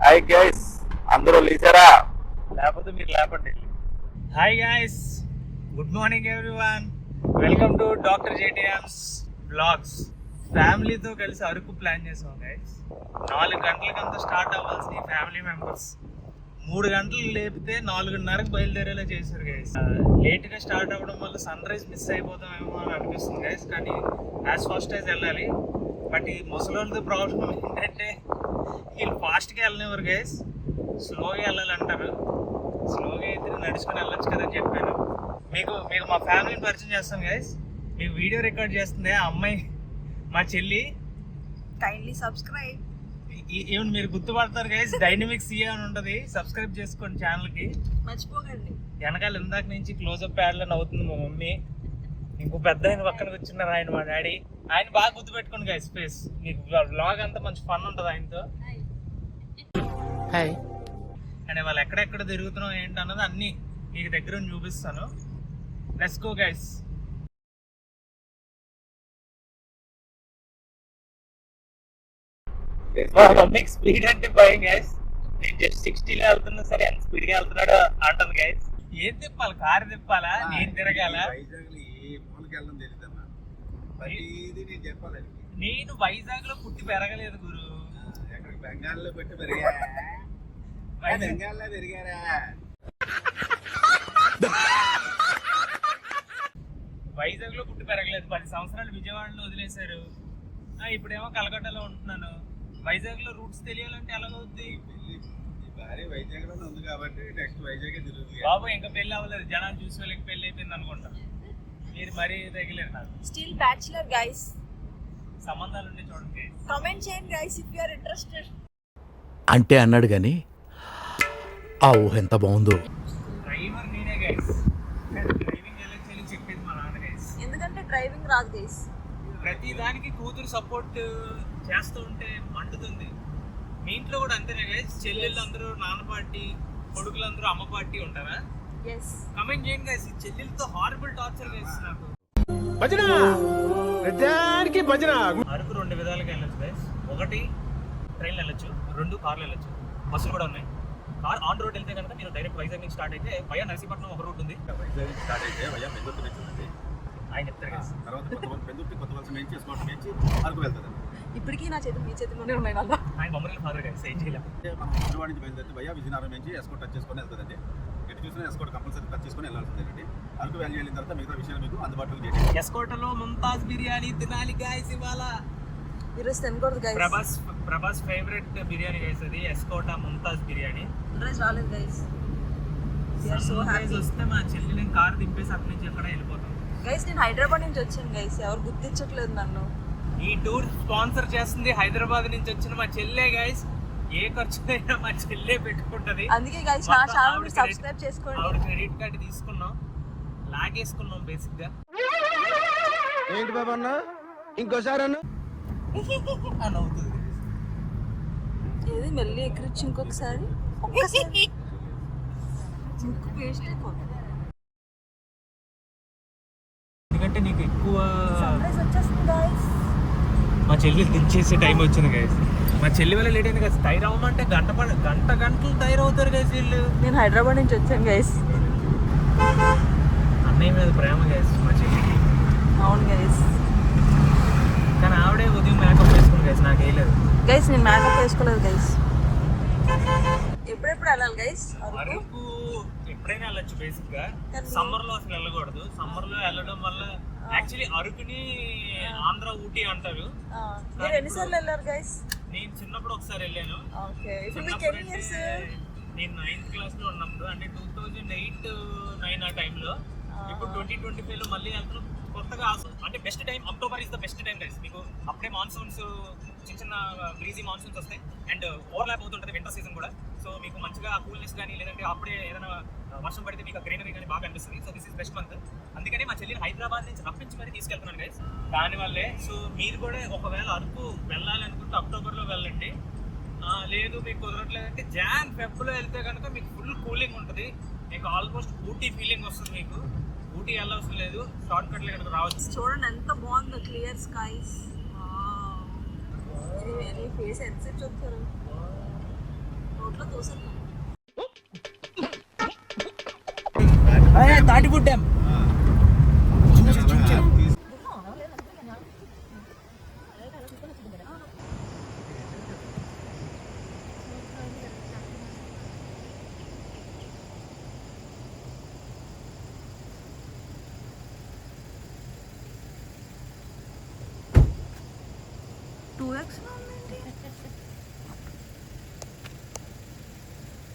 Hi guys, అందరూ లేచారా? లేకపోతే మీరు లేపండి. Hi guys, good morning everyone. Welcome to doctor JTM's blogs. ఫ్యామిలీతో కలిసి అరకు ప్లాన్ చేసాం గైస్. 4 గంటలకంతా స్టార్ట్ అవ్వాల్సిన ఫ్యామిలీ మెంబర్స్ 3 గంటలు లేపితే 4:30కి బయలుదేరేలా చేశారు గైస్. లేట్గా స్టార్ట్ అవ్వడం వల్ల సన్ రైజ్ మిస్ అయిపోతామేమో అని అనిపిస్తుంది గైస్. కానీ యాజ్ ఫాస్ట్ యాజ్ వెళ్ళాలి. బట్ ఈ ముసలోళ్ళతో ప్రాబ్లం ఏంటంటే వీళ్ళు ఫాస్ట్గా వెళ్ళనివ్వరు గైస్, స్లోగా వెళ్ళాలంటారు. స్లోగా అయితే నడుచుకుని వెళ్ళొచ్చు కదని చెప్పాను. మీకు మా ఫ్యామిలీని పరిచయం చేస్తాను గైస్. మీకు వీడియో రికార్డ్ చేస్తుంది ఆ అమ్మాయి, మా చెల్లి. Kindly subscribe. ఏమి మీరు గుర్తుపడతారు గైస్, డైనమిక్ సిఏ అని ఉంటుంది. సబ్స్క్రైబ్ చేసుకోండి ఛానల్కి, మర్చిపోకండి. వెనకాల ఇందాక నుంచి క్లోజప్ యాడ్లో నవ్వుతుంది మా మమ్మీ. ఇంకో పెద్ద ఆయన పక్కన కూర్చున్నారు, ఆయన మా డాడీ. ఆయన బాగా గుర్తుపెట్టుకోండి గైస్ ఫేస్. మీకు బ్లాగ్ అంతా మంచి ఫన్ ఉంటుంది ఆయనతో. హాయ్. అండ్ వాళ్ళు ఎక్కడెక్కడ తిరుగుతున్నాం ఏంటన్నది అన్ని మీకు దగ్గర చూపిస్తాను. Let's go guys. మమ్మీకి స్పీడ్ అంటే భయం గైస్. నేను జస్ట్ 60లో వెళ్తున్నా సరే ఎంత స్పీడ్ గా వెళ్తున్నాడో అంటుంది గైస్. ఏం తిప్పాలి, కారు తిప్పాలా, నేను తిరగాల? నేను వైజాగ్ లో పుట్టి పెరగలేదు గురు. బెంగాల్లో పెట్టి బెంగాల్లో పెరిగారా? వైజాగ్ లో పుట్టి పెరగలేదు. 10 సంవత్సరాలు విజయవాడలో వదిలేశారు. ఇప్పుడేమో కలకట్టాలో ఉంటున్నాను. వైజాగ్ లో రూట్స్ తెలియాలంటే ఎలాగవుద్ది? వైజాగ్ లో ఉంది కాబట్టి నెక్స్ట్ వైజాగ్ తిరుగుతుంది బాబు. ఇంకా పెళ్లి అవ్వలేదు, జనాలు చూసి వాళ్ళకి పెళ్లి అయిపోయింది అనుకుంటా. మీరు మరీ తగిలేరు నాకు. Still bachelor guys. సంబంధాలు ఉంటే చూడండి, కామెంట్ చేయండి guys if you are interested. అంటే అన్నాడు కానీ ఆ ఊహ ఎంత బాగుందో. డ్రైవర్ నేనే గైస్. డ్రైవింగ్ ఎలా చేయాలి చెప్పేది మా నాన్న గైస్. ఎందుకంటే డ్రైవింగ్ రాదు గైస్. ప్రతి దానికి కూతురు సపోర్ట్ చేస్తూ ఉంటే మండుతుంది. మీ ఇంట్లో కూడా అంతేనా గైస్? చెల్లెళ్ళు అందరూ నాన్న పార్టీ, కొడుకులు అందరూ అమ్మ పార్టీ ఉంటారా? yes. కమెంట్ చేయండి గైస్. చెల్లెలతో హారబుల్ టార్చర్ గైస్ నాకు. అరకు 2 విధాలుగా వెళ్ళొచ్చు గైస్. 1 ట్రైన్లో వెళ్ళొచ్చు, 2 కార్లో వెళ్ళొచ్చు. బస్సులు కూడా ఉన్నాయి. కార్ ఆన్ రోడ్ వెళ్తే కనుక మీరు డైరెక్ట్ వైజాగ్ నుంచి స్టార్ట్ అయితే వయా నర్సీపట్నం ఒక రూట్ ఉంది. వైజాగ్ నుంచి స్టార్ట్ అయితే వయా బెంగళూరు నుంచి ఉంటుంది. ఆయన చెప్తారు గైస్. తర్వాత బెంగళూరు కొత్త వలస నుంచి ఎస్కోట్ నుంచి అరకు వెళ్తుంది. ఇప్పటికీ నా చేతులు మీ చేతుల్లోనే ఉన్నాయి వల్ల. ఆయన బొమ్మల ఫాదర్ గైస్. ఏం చేయలేము. మనం విజయవాడ నుంచి బయలుదేరితే వయా విజయనగరం నుంచి ఎస్కోట్ టచ్ చేసుకొని వెళ్తుందండి. ఎటు చూసినా ఎస్కోట్ కంపల్సరీ టచ్ చేసుకొని వెళ్ళాల్సిందేనండి. అరకు వ్యాలీ వెళ్ళిన తర్వాత మిగతా విషయాలు మీకు అందుబాటులో చేయండి. ఎస్కోటలో ముంతాజ్ బిర్యానీ తినాలి గైస్ ఇవాళ. ఈరోజు తినకూడదు guys. Prabhas favourite biryani guys అది, ఎస్కోట ముంతాజ్ బిర్యానీ. ఈరోజు రాలేదు guys. We are so happy. వస్తే మా చెల్లిని కార్ దింపేసి అక్కడి నుంచి ఎక్కడ వెళ్ళిపోతాం గైస్. నేను హైదరాబాద్ నుంచి వచ్చాను గైస్, ఎవరు గుర్తించట్లేదు నన్ను. ఈ టూర్ స్పాన్సర్ చేస్తుంది హైదరాబాద్ నుంచి వచ్చిన మా చెల్లె గైస్. ఏ ఖర్చు అయినా మా చెల్లె పెట్టుకుంటది. అందుకే గైస్ నా ఛానల్ ని సబ్స్క్రైబ్ చేసుకోండి. ఆవిడ క్రెడిట్ కార్డు తీసుకున్నాం, లాగేసుకున్నాం బేసిక్ గా. ఏంటి బాబా అన్న ఇంకోసారి అన్న అని అవుతుంది. ఏది మెల్లి ఎక్కడిచ్చి ఇంకొకసారి ఒక్కసారి ముక్కు పేస్ట్ అయిపోతుంది. ఎందుకంటే నీకు ఎక్కువ సన్రైజ్ వచ్చేస్తుంది గైస్. మా చెల్లి దించేసే టైం వచ్చింది గైస్. మా చెల్లి వల్ల లేట్ అయింది గైస్. టైర్ అవ్వమంటే గంటలు టైర్ అవుతారు గైస్ వీళ్ళు. నేను హైదరాబాద్ నుంచి వచ్చాను గైస్. అన్నయ్య మీద ప్రేమ గైస్ మా చెల్లికి. అవును గైస్. కానీ ఆవిడే ఉదయం మేకప్ వేసుకుంది గైస్, నాకు వేయలేదు గైస్. నేను మేకప్ వేసుకోలేదు గైస్. ఎప్పుడెప్పుడు వెళ్ళాలి గైస్? అరకు ఎప్పుడైనా వెళ్ళొచ్చు బేసిక్ గా. సమ్మర్ లో అసలు వెళ్ళకూడదు. సమ్మర్ లో వెళ్ళడం వల్ల యాక్చువల్లీ అరకుని ఆంధ్ర ఊటీ అంటారు. మీరు ఎన్నిసార్లు వెళ్ళారు గైస్? నేను చిన్నప్పుడు ఒకసారి వెళ్ళాను. నేను 9th క్లాస్ లో ఉన్నప్పుడు, అంటే 2008-9 ఆ టైంలో. ఇప్పుడు 2025 లో మళ్ళీ వెళ్తున్నాం కొత్తగా. అంటే best time October is the best time guys. మీకు అప్పుడే మాన్సూన్స్, చిన్న బ్రీజీ మాన్సూన్స్ వస్తాయి అండ్ ఓవర్లాప్ అవుతుంటుంది వింటర్ సీజన్ కూడా. సో మీకు మంచిగా కూల్నెస్ కానీ లేదంటే అప్పుడే ఏదైనా వర్షం పడితే మీకు గ్రీనరీ కానీ బాగా అనిపిస్తుంది. So this is best month. అందుకని మా చెల్లిని హైదరాబాద్ నుంచి రప్పించి మరీ తీసుకెళ్తున్నాను గైస్ దానివల్లే. సో మీరు కూడా ఒకవేళ అరకు వెళ్ళాలనుకుంటే అక్టోబర్లో వెళ్ళండి. లేదు మీకు కుదరట్లేదంటే Jan-Feb లో వెళ్తే కనుక మీకు ఫుల్ కూలింగ్ ఉంటుంది. మీకు ఆల్మోస్ట్ ఊటీ ఫీలింగ్ వస్తుంది. మీకు ఊటీ వెళ్ళవసరం లేదు, షార్ట్ కట్లో ఇక్కడ రావచ్చు. చూడండి ఎంత బాగుందో, క్లియర్ స్కైస్. ఫేస్ ఎంత చూస్తారు. తాటిపూడి డ్యామ్.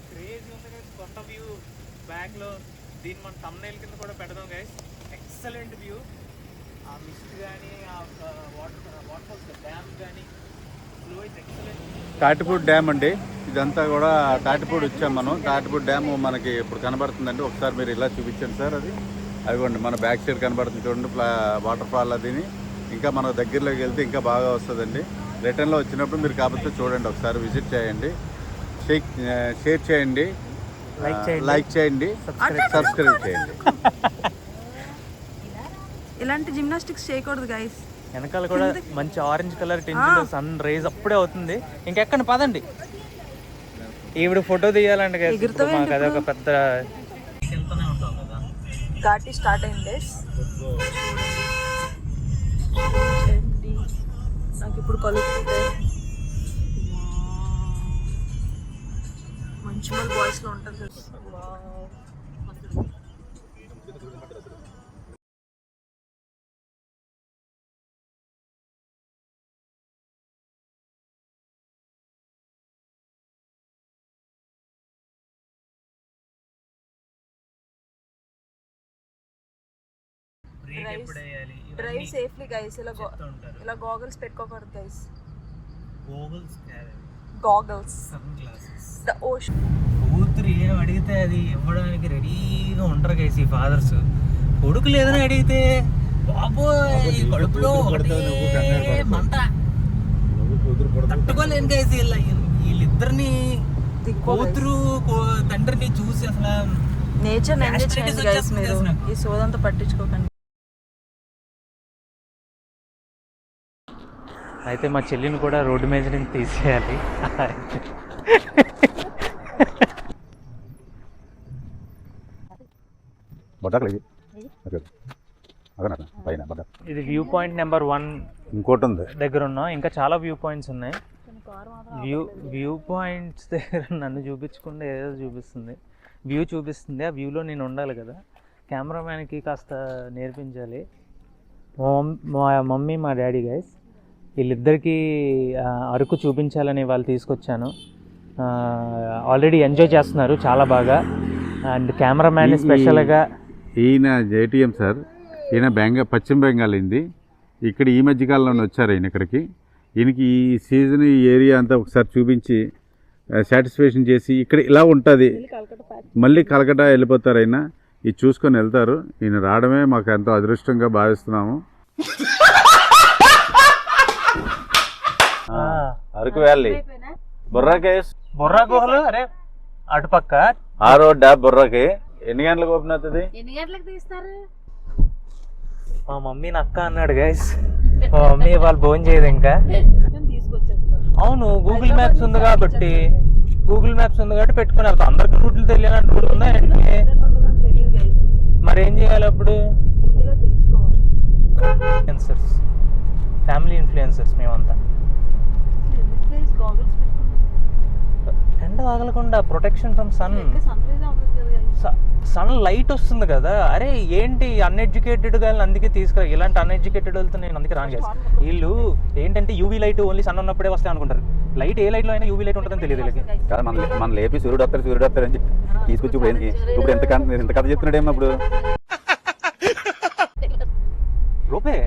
క్రేజీ ఉంది గైస్, కొత్త వ్యూ బ్యాక్ లో. దీన్ని మనం thumbnail కింద కూడా పెడదాం గైస్. Excellent view. ఆ మిస్ట్ కానీ ఆ వాటర్ ఫాల్స్ డ్యామ్ కానీ flow is excellent. Tatipudi dam అండి, ఇదంతా కూడా తాటిపూడి వచ్చాం మనం. తాటిపూడి డ్యామ్ మనకి ఇప్పుడు కనబడుతుందండి. ఒకసారి మీరు ఇలా చూపించండి సార్. అది అదిగోండి మన బ్యాక్ సైడ్ కనబడుతుంది చూడండి, వాటర్ ఫాల్. అదిని ఇంకా మన దగ్గరలోకి వెళ్తే ఇంకా బాగా వస్తుందండి. రిటర్న్లో వచ్చినప్పుడు మీరు కాకపోతే చూడండి, ఒకసారి విజిట్ చేయండి, షేర్ చేయండి, లైక్ చేయండి, సబ్స్క్రైబ్ చేయండి. ఇలాంటి జిమ్నాస్టిక్స్ చేయకూడదు గైస్. వెనకాల కూడా మంచి ఆరెంజ్ కలర్ టింట్లో సన్ రేజ్ అప్పుడే అవుతుంది. ఇంకెక్కడ పదండి, ఈవిడ ఫోటో తీయాలండి guys. ఇప్పుడు మాకు అదొక పెద్ద వెళ్తూనే ఉంటాం కదా. ఘాటి స్టార్ట్ అయింది గైస్. నాకు ఇప్పుడు కలుగుతుంది. మంచి మంచి బాయ్స్ లో ఉంటుంది. Drive safely guys. ఇలా గాగల్స్ పెట్టుకోకూడదు గైస్. Goggles the ocean. కూతురు ఏం అడిగితే అది ఇవ్వడానికి రెడీగా ఉంటారు గైస్ ఈ ఫాదర్స్. కొడుకు లేదని అడిగితే బాబోయ్ కడుపులో మంట తట్టుకోలేను గైస్. వీళ్ళిద్దరిని కూతురు తండ్రిని చూసి అసలు నేచర్ ఎంజాయ్ చేయండి గైస్. మీరు ఈ సోదంతా పట్టించుకోకండి. అయితే మా చెల్లిని కూడా రోడ్డు మీద నుంచి తీసేయాలి. ఇది వ్యూ పాయింట్ నెంబర్ 1 ఇంకోటి ఉంది దగ్గర ఉన్నాం. ఇంకా చాలా వ్యూ పాయింట్స్ ఉన్నాయి. వ్యూ పాయింట్స్ దగ్గర నన్ను చూపించకుండా ఏదో చూపిస్తుంది, వ్యూ చూపిస్తుంది. ఆ వ్యూలో నేను ఉండాలి కదా. కెమెరామ్యాన్కి కాస్త నేర్పించాలి. మా మమ్మీ మా డాడీ గైస్, వీళ్ళిద్దరికీ అరకు చూపించాలని వాళ్ళు తీసుకొచ్చాను. ఆల్రెడీ ఎంజాయ్ చేస్తున్నారు చాలా బాగా. అండ్ కెమెరామ్యాన్ స్పెషల్గా ఈయన జేటీఎం సార్. ఈయన పశ్చిమ బెంగాల్ అయింది. ఇక్కడ ఈ మధ్యకాలంలో వచ్చారు ఈయన ఇక్కడికి. ఈయనకి ఈ సీజన్ ఈ ఏరియా అంతా ఒకసారి చూపించి సాటిస్ఫాక్షన్ చేసి ఇక్కడ ఇలా ఉంటుంది, మళ్ళీ కలకటా వెళ్ళిపోతారు. ఆయన ఇది చూసుకొని వెళ్తారు. ఈయన రావడమే మాకు ఎంతో అదృష్టంగా భావిస్తున్నాము. అరకు వ్యాలీ, బొర్రా గుహలు. అరే అటుపక్క ఆ రోడ్ బొర్రాకి ఎన్ని గంటలకు ఓపెన్ అవుతుంది? ఎన్ని గంటలకు తీస్తారు? మా మమ్మీ అక్క అన్నాడు గైస్. మా మమ్మీ వాళ్ళు భోజనం చేయదు ఇంకా. అవును, గూగుల్ మ్యాప్స్ ఉంది కాబట్టి పెట్టుకుని వెళ్తాం. అందరికి రూట్లు తెలియాలంటే రూట్లు ఉన్నాయండి. మరి ఏం చేయాలి అప్పుడు? ఇన్ఫ్లుయెన్సర్స్, ఫ్యామిలీ ఇన్ఫ్లుయెన్సర్స్ మేమంతా. ఎండ తగలకుండా protection from sun. Sunlight వస్తుంది కదా. అరే ఏంటి అన్ఎడ్యుకేటెడ్ గాని అందుకే తీసుకురా. ఇలాంటి అన్ఎడ్యుకేటెడ్ వాళ్ళతో నేను అందుకే రాను గైస్. వీళ్ళు ఏంటంటే యూవీ లైట్ ఓన్లీ సన్ ఉన్నప్పుడే వస్తాయి అనుకుంటారు. లైట్ ఏ లైట్లో అయినా యూవీ లైట్ ఉంటుందని తెలియదు వీళ్ళకి. మన లేపి సూర్యుడు వస్తారు అని చెప్పి తీసుకొచ్చి ఇప్పుడు ఎంత కథ చెప్తున్నాడు ఏమో. ఇప్పుడు రూపే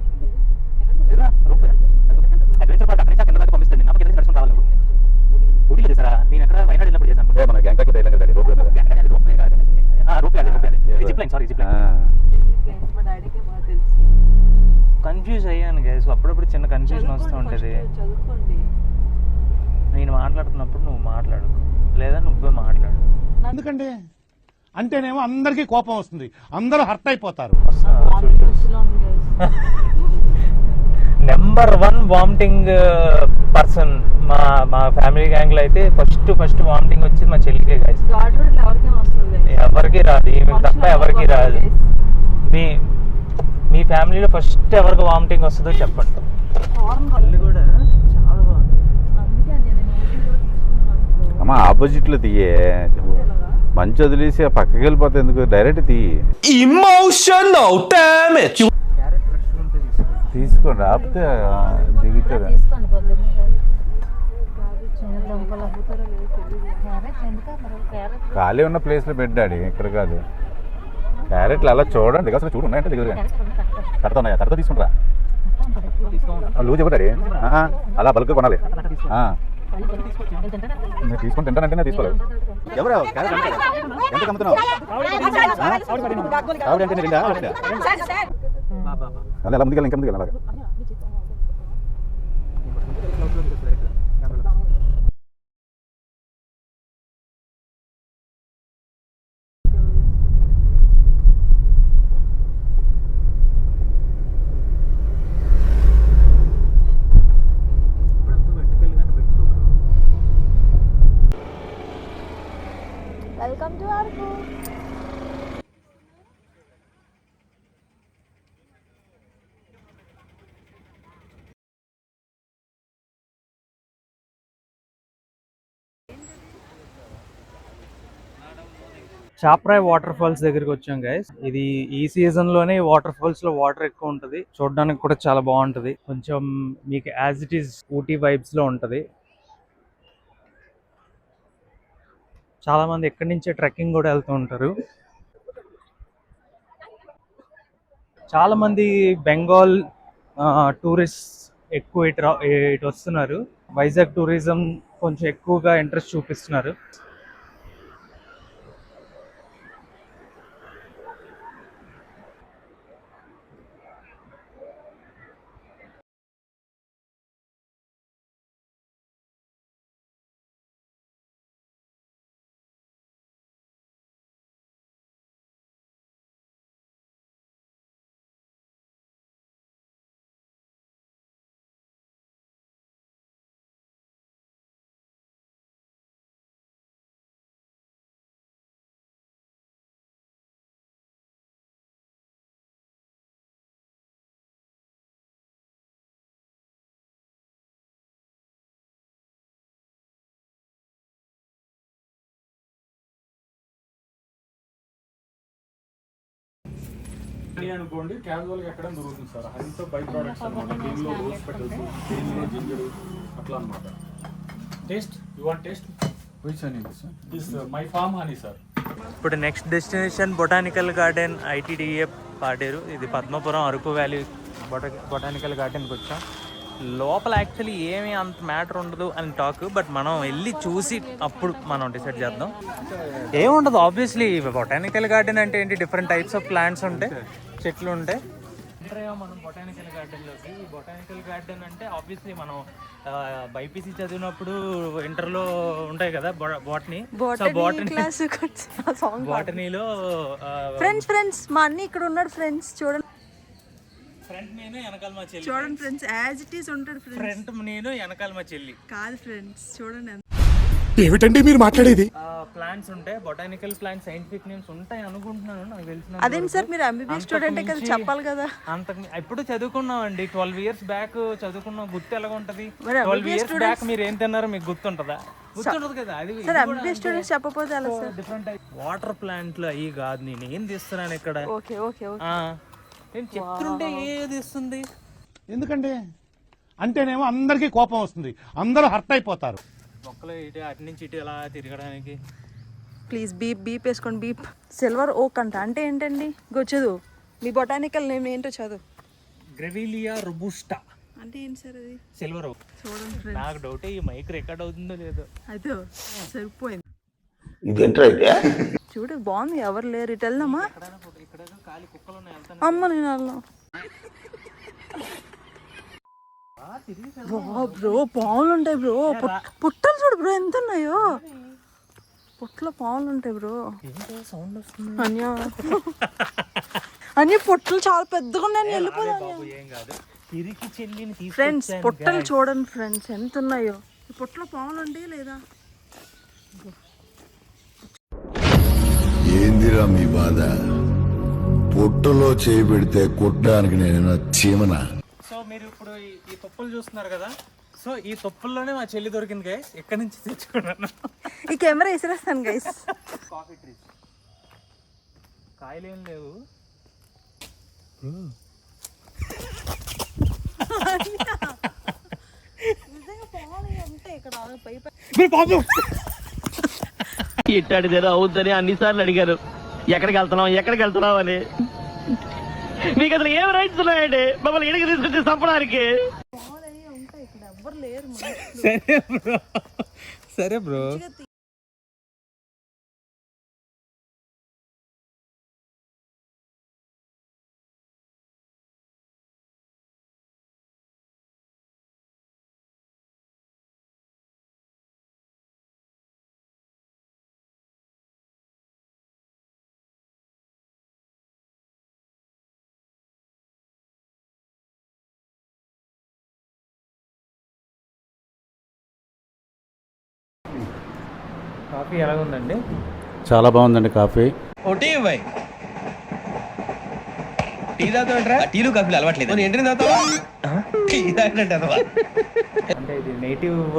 అడ్వెంచర్ పార్క్ అక్కడ కింద దాకా పంపిస్తుంది. నాకు కింద నడుచుకుని రావాలి. ఊటీలో చేశారా? నేను ఎక్కడ వైనాడు వెళ్ళినప్పుడు చేశాను. మన గ్యాంగ్టాక్ కన్ఫ్యూజ్ అయ్యాను గైస్. అప్పుడప్పుడు చిన్న కన్ఫ్యూజన్ వస్తూ ఉంటుంది. నేను మాట్లాడుతున్నప్పుడు నువ్వు మాట్లాడు, లేదా నువ్వే మాట్లాడు. ఎందుకంటే అంటేనేమో అందరికీ కోపం వస్తుంది, అందరూ హర్ట్ అయిపోతారు. నెంబర్ 1 వామిటింగ్ పర్సన్ మా ఫ్యామిలీ గ్యాంగ్ లో అయితే ఫస్ట్ వామిటింగ్ వచ్చింది మా చెల్లికే గైస్. ఘాట్ రోడ్ ఎవరికైనా వస్తుంది guys. ఎవరికి రాదు, ఈమె తప్ప ఎవరికి రాదు. మీ ఫ్యామిలీలో ఫస్ట్ ఎవరికి వామిటింగ్ వస్తుందో చెప్పండి. కళ్ళు కూడా చాలా బాగుంది. అందుకే నేను ఊటీలో తీసుకున్నాను. అమ్మ ఆపోజిట్లో తీయే, మంచి వదిలేసి ఆ పక్కకి వెళ్ళిపోతే ఎందుకు, డైరెక్ట్ తీయి. Emotional damage. క్యారెట్ ఫ్రెష్ ఉంటే తీసుకోండి. తీసుకోండి, ఆపితే దిగుతుంది. తీసుకోండి పొద్దున్నే దుంపలు అమ్ముతారో లేదో తెలియదు. క్యారెట్ ఎందుకు క్యారెట్ ఖాళీ ఉన్న ప్లేస్లో పెట్టాడు, ఇక్కడ కాదు. క్యారెట్లు అలా చూడండి, అసలు చూడు ఉన్నాయంటే దిగురు కడతా ఉన్నాయా, కడతా తీసుకుంటారా, లూజ్ ఇవ్వడాడి, అలా బల్క్ కొనాలి. నేను తీసుకొని తింటానంటే నేను తీసుకోలేదు. ఎవరు క్యారెట్ ఎంత అమ్ముతున్నావు? ఆవిడ అంటే రెండా? అదే అలా ముందుకెళ్ళి ఇంకా ముందుకెళ్ళి అలాగా. Welcome to Araku. Chaprai waterfalls దగ్గరికి వచ్చాం గైస్. ఇది ఈ సీజన్ లోనే వాటర్ ఫాల్స్ లో వాటర్ ఎక్కువ ఉంటది, చూడడానికి కూడా చాలా బాగుంటది. కొంచెం మీకు as it is Ooty vibes లో ఉంటది. చాలా మంది ఎక్కడి నుంచే ట్రెక్కింగ్ కూడా వెళ్తూ ఉంటారు. చాలా మంది బెంగాల్ టూరిస్ట్ ఎక్కువ ఇటు వస్తున్నారు. వైజాగ్ టూరిజం కొంచెం ఎక్కువగా ఇంట్రెస్ట్ చూపిస్తున్నారు. అనుకోండి, క్యాజువల్ గా ఎక్కడ దొరుకుతుంది సార్. హనీతో బై ప్రొడక్ట్స్ అన్నమాట. దీనిలో రోజ్ పెటల్స్, దీనిలో జింజర్ అట్లా అన్నమాట. Taste you want taste which honey sir? This my farm honey sir. ఇప్పుడు next destination botanical garden ITDA Paderu. ఇది పద్మపురం అరకు వ్యాలీ బొటానికల్ గార్డెన్కి వచ్చాం. లోపల యాక్చువల్లీ ఏమీ అంత మ్యాటర్ ఉండదు అని టాక్, బట్ మనం వెళ్ళి చూసి అప్పుడు మనం డిసైడ్ చేద్దాం. ఏముండదు ఆబ్వియస్లీ, బొటానికల్ గార్డెన్ అంటే ఏంటి, డిఫరెంట్ టైప్స్ ఆఫ్ ప్లాంట్స్ ఉంటాయి, చెట్లు ఉంటాయి. మనం బొటానికల్ గార్డెన్లోకి. బొటానికల్ గార్డెన్ అంటే ఆబ్వియస్లీ మనం బైపీసీ చదివినప్పుడు ఇంటర్లో ఉంటాయి కదా బాటనీ. బాటనీలో ఫ్రెండ్స్ మా అన్ని ఇక్కడ ఉన్నాడు ఫ్రెండ్స్. చూడండి ఫ్రంట్ నేను వెనకాల మా చెల్లి. చూడండి ఫ్రెండ్స్, యాజ్ ఇట్ ఈస్ ఉంటాడు ఫ్రంట్ నేను వెనకాల మా చెల్లి. కాదు ఫ్రెండ్స్, చూడండి ఏమిటండి మీరు మాట్లాడేది? ప్లాంట్స్ ఉంటాయి, బొటానికల్ ప్లాంట్స్, సైంటిఫిక్ నేమ్స్ ఉంటాయి అనుకుంటున్నాను, నాకు తెలిసిన. అదేంటి సార్, మీరు MBBS స్టూడెంట్ కదా, చెప్పాలి కదా. ఇప్పుడు చదువుకున్నాం అండి, 12 years బ్యాక్ చదువుకున్నాం. గుర్తు ఎలా ఉంటది? మరి 12 years బ్యాక్ మీరు ఏం తిన్నారో మీకు గుర్తుంటదా? గుర్తుంటది కదా. అది సార్ MBBS స్టూడెంట్స్ చెప్పకపోతే ఎలా సార్? డిఫరెంట్ వాటర్ ప్లాంట్లు అవి కాదు, నేను ఏం తీస్తున్నాను ఇక్కడ. ఓకే ఓకే నేను చెప్తుంటే ఏది ఇస్తుంది. ఎందుకంటే అంటేనేమో అందరికీ కోపం వస్తుంది, అందరూ హర్ట్ అయిపోతారు. మొక్కలు ఇటు అటు నుంచి ఇటు ఎలా తిరగడానికి. ప్లీజ్ బీప్ వేసుకోండి. బీప్ సిల్వర్ ఓక్ అంటే ఏంటండి? గొచ్చదు మీ బొటానికల్ నేమ్ ఏంటో చదువు. గ్రెవిలియా రోబుస్టా అంటే ఏంటి సార్ అది? Silver oak. చూడండి నాకు డౌట్, ఈ మైక్ రికార్డ్ అవుతుందో లేదో. అయితే సరిపోయింది. ఇదేంట్రా అయితే? చూడు బాగుంది, ఎవరు లేరు, ఇటు వెళ్దామా? ఇక్కడ ఖాళీ కుక్కలు ఉన్నాయి, వెళ్తాను. అమ్మ నేను వెళ్ళను. బ్రో పాములు ఉంటాయి బ్రో, పుట్టలు చూడు బ్రో ఎంత ఉన్నాయో. పుట్టలో పాములు ఉంటాయి బ్రో. సౌండ్ వస్తుంది. అన్య పుట్టలు చాలా పెద్దగా ఉన్నాయి, వెళ్ళిపోదాం. ఏం కాదు, తిరిగి చెల్లిని ఫ్రెండ్స్ తీసుకొచ్చాను పొట్టలు guys. చూడండి ఫ్రెండ్స్ ఎంత ఉన్నాయో. ఈ పొట్టలో పాములు ఉంటాయి లేదా? ఏందిరా మీ బాధ? పొట్టులో చేయి పెడితే కొట్టడానికి నేను చీమనా? సో మీరు ఇప్పుడు ఈ తొప్పులు చూస్తున్నారు కదా, సో ఈ తొప్పుల్లోనే మా చెల్లి దొరికింది గైస్. ఎక్కడి నుంచి తెచ్చుకున్నాను. ఈ కెమెరా వేసిరేస్తాను గైస్. కాఫీ ట్రీస్, కాయలు ఏం లేవు. ఇట్టాడిదేదో అవుద్దని అన్నిసార్లు అడిగారు. ఎక్కడికి వెళ్తున్నావు అని. మీకు అసలు ఏం రైట్స్ ఉన్నాయండి మమ్మల్ని ఇడికి తీసుకొచ్చి చంపడానికి? సరే బ్రో. కాఫీ ఎలాగుందండి? చాలా బాగుందండి కాఫీ. ఒకటి ఇవ్వాయి. టీ తాగుతావంటరా? టీలు కాఫీలు అలవాట్లేదు. ఎంట్రీ తాగుతావా? టీ తాగినట్టు అదవా? అంటే ఇది native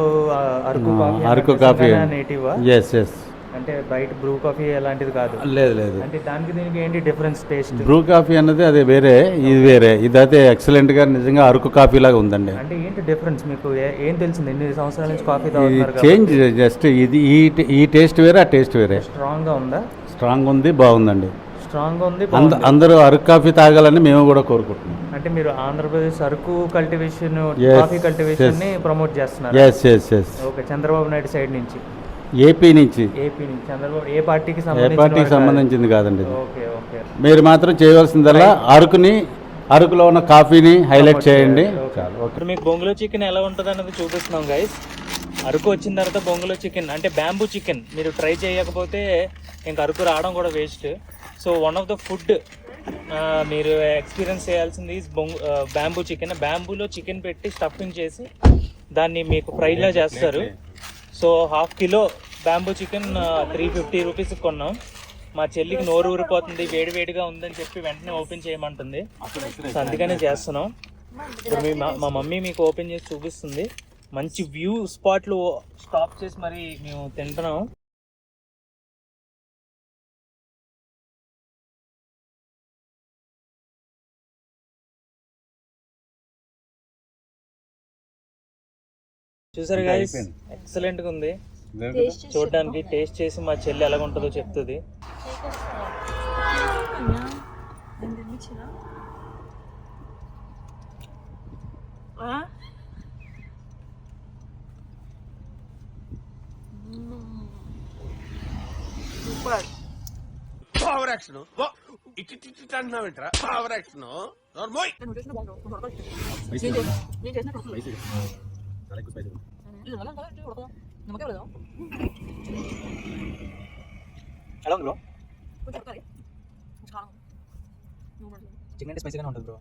Araku coffee. Araku coffee native. Yes yes. అంటే బయట బ్రూ కాఫీ అలాంటిది కాదు. లేదు. అంటే దానికి దీనికి ఏంటి డిఫరెన్స్ టేస్ట్? బ్రూ కాఫీ అన్నది అది వేరే, ఇది వేరే. ఇదైతే ఎక్సలెంట్గా నిజంగా అరకు కాఫీ లాగా ఉందండి. అంటే ఏంటి డిఫరెన్స్ మీకు ఏం తెలిసింది? ఎన్ని సంవత్సరాల నుంచి కాఫీ ఇది తాగుతున్నారు? చేంజ్ జస్ట్ ఇది ఈ టేస్ట్ వేరే, ఆ టేస్ట్ వేరే. స్ట్రాంగ్ గా ఉందా? స్ట్రాంగ్ ఉంది, బాగుందండి. స్ట్రాంగ్ ఉంది. అందరూ అరకు కాఫీ తాగాలని మేము కూడా కోరుకుంటున్నాం. అంటే మీరు Andhra Pradesh Araku cultivation, coffee cultivation ని ప్రమోట్ చేస్తున్నారు? Yes yes yes. Okay. Chandrababu Naidu side నుంచి, ఏపీ నుంచి. చంద్రబాబు ఏ పార్టీకి సంబంధించింది కాదండి. Okay okay. మీరు మాత్రం చేయవలసిందల్లా అరకులో ఉన్న కాఫీని హైలైట్ చేయండి. ఇప్పుడు మీకు బొంగులో చికెన్ ఎలా ఉంటుంది అన్నది చూపిస్తున్నాం గైస్. అరకు వచ్చిన తర్వాత బొంగులో చికెన్ అంటే బ్యాంబూ చికెన్ మీరు ట్రై చేయకపోతే ఇంకా అరకు రావడం కూడా waste. So one of the food మీరు ఎక్స్పీరియన్స్ చేయాల్సింది బ్యాంబూ చికెన్. బ్యాంబూలో చికెన్ పెట్టి స్టఫింగ్ చేసి దాన్ని మీకు ఫ్రైలా చేస్తారు. సో 1/2 కిలో బ్యాంబూ చికెన్ 350 రూపీస్కి కొన్నాం. మా చెల్లికి నోరు ఊరిపోతుంది, వేడివేడిగా ఉందని చెప్పి వెంటనే ఓపెన్ చేయమంటుంది. సో అందుకనే చేస్తున్నాం. ఇప్పుడు మా మమ్మీ మీకు ఓపెన్ చేసి చూపిస్తుంది. మంచి వ్యూ స్పాట్లు స్టాప్ చేసి మరి మేము తింటున్నాం. చూసారు గైస్, ఎక్సలెంట్ గా ఉంది చూడడానికి. టేస్ట్ చేసి మా చెల్లి ఎలాగ ఉంటుందో చెప్తుంది. చాలా ఎక్కువ స్పైసీ. ఎలా ఉంది బ్రో? చికెన్ స్పైసీగానే ఉంటుంది బ్రో.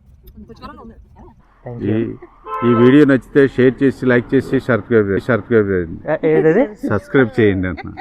ఈ వీడియో నచ్చితే షేర్ చేసి, లైక్ చేసి, సబ్స్క్రైబ్ చేయండి. ఏదది? సబ్స్క్రైబ్ చేయండి అంటున్నా.